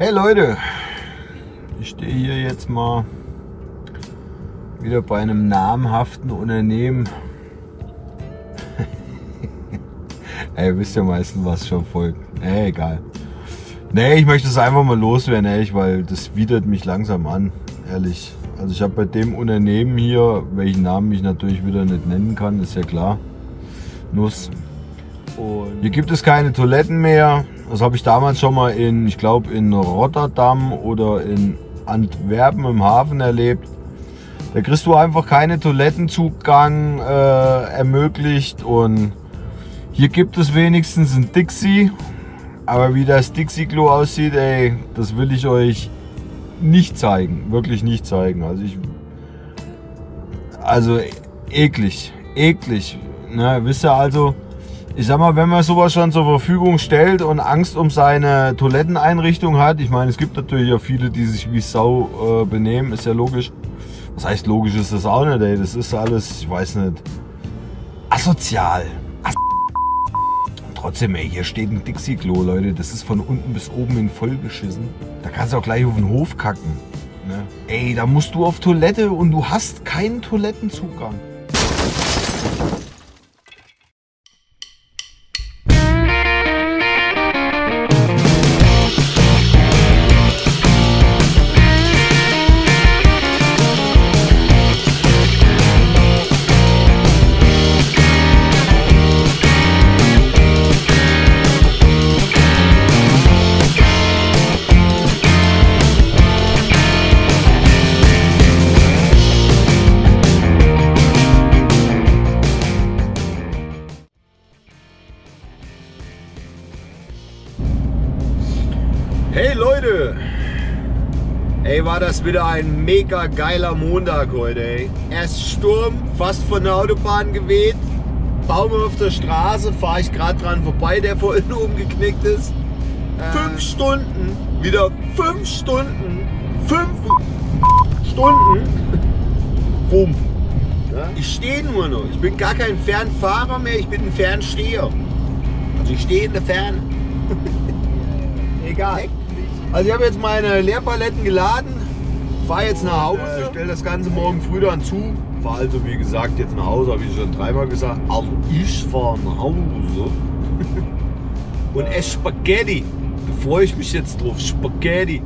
Hey Leute, ich stehe hier jetzt mal wieder bei einem namhaften Unternehmen. Ey, wisst ja meistens, was schon folgt. Egal. Nee, ich möchte es einfach mal loswerden, ehrlich, weil das widert mich langsam an, ehrlich. Also ich habe bei dem Unternehmen hier, welchen Namen ich natürlich wieder nicht nennen kann, ist ja klar, Nuss. Und hier gibt es keine Toiletten mehr. Das habe ich damals schon mal ich glaube in Rotterdam oder in Antwerpen im Hafen erlebt. Da kriegst du einfach keine Toilettenzugang ermöglicht und hier gibt es wenigstens ein Dixie. Aber wie das Dixie-Klo aussieht, ey, das will ich euch nicht zeigen. Wirklich nicht zeigen. Also eklig. Eklig. Ne, wisst ihr also, ich sag mal, wenn man sowas schon zur Verfügung stellt und Angst um seine Toiletteneinrichtung hat, ich meine, es gibt natürlich auch viele, die sich wie Sau benehmen, ist ja logisch. Was heißt logisch ist das auch nicht, ey. Das ist alles, ich weiß nicht, asozial. Trotzdem, ey, hier steht ein Dixie-Klo, Leute. Das ist von unten bis oben hin vollgeschissen. Da kannst du auch gleich auf den Hof kacken. Ne? Ey, da musst du auf Toilette und du hast keinen Toilettenzugang. Hey Leute! Ey, war das wieder ein mega geiler Montag heute, ey. Erst Sturm, fast von der Autobahn geweht. Baum auf der Straße, fahre ich gerade dran vorbei, der vorhin umgeknickt ist. 5 Stunden, wieder 5 Stunden, 5 Stunden. Bumm. Ja? Ich stehe nur noch. Ich bin gar kein Fernfahrer mehr, ich bin ein Fernsteher. Also ich stehe in der Ferne. Egal. Also ich habe jetzt meine Leerpaletten geladen, fahre jetzt nach Hause, stelle das Ganze morgen früh dann zu. Fahre also wie gesagt jetzt nach Hause, habe ich schon 3-mal gesagt. Also ich fahre nach Hause und esse Spaghetti. Da freue ich mich jetzt drauf. Spaghetti.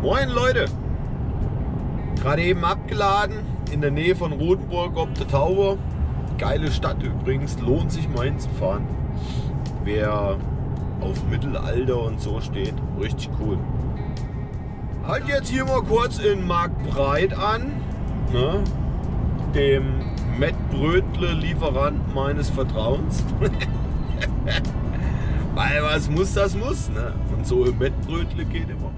Moin Leute! Gerade eben abgeladen in der Nähe von Rotenburg ob der Tauber. Geile Stadt übrigens, lohnt sich mal hinzufahren. Wer auf Mittelalter und so steht, richtig cool. Halt jetzt hier mal kurz in Marktbreit an, ne? Dem Mettbrötle-Lieferant meines Vertrauens. Weil was muss, das muss, ne? Und so im Mettbrötle geht immer.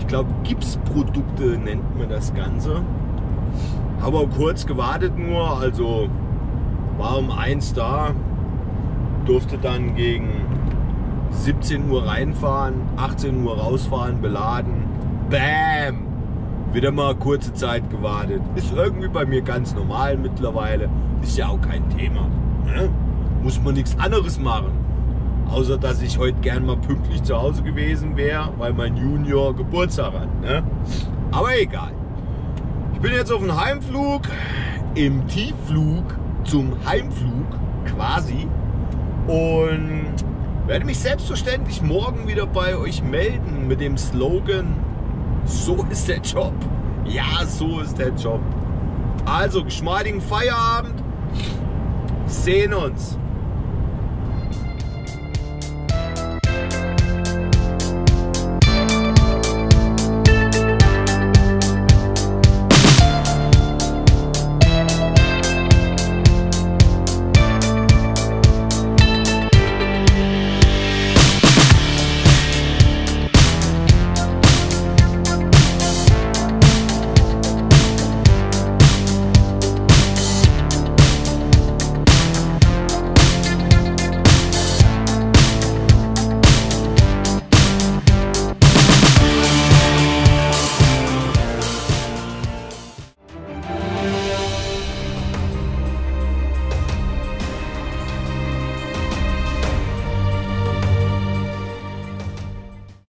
glaube Gipsprodukte nennt man das Ganze. Aber kurz gewartet nur, also war um 1 da, durfte dann gegen 17 Uhr reinfahren, 18 Uhr rausfahren, beladen. Bam! Wieder mal kurze Zeit gewartet. Ist irgendwie bei mir ganz normal mittlerweile. Ist ja auch kein Thema. Ne? Muss man nichts anderes machen. Außer dass ich heute gern mal pünktlich zu Hause gewesen wäre, weil mein Junior Geburtstag hat. Ne? Aber egal. Ich bin jetzt auf dem Heimflug, im Tiefflug zum Heimflug quasi. Und werde mich selbstverständlich morgen wieder bei euch melden mit dem Slogan: So ist der Job. Ja, so ist der Job. Also, geschmeidigen Feierabend. Sehen uns.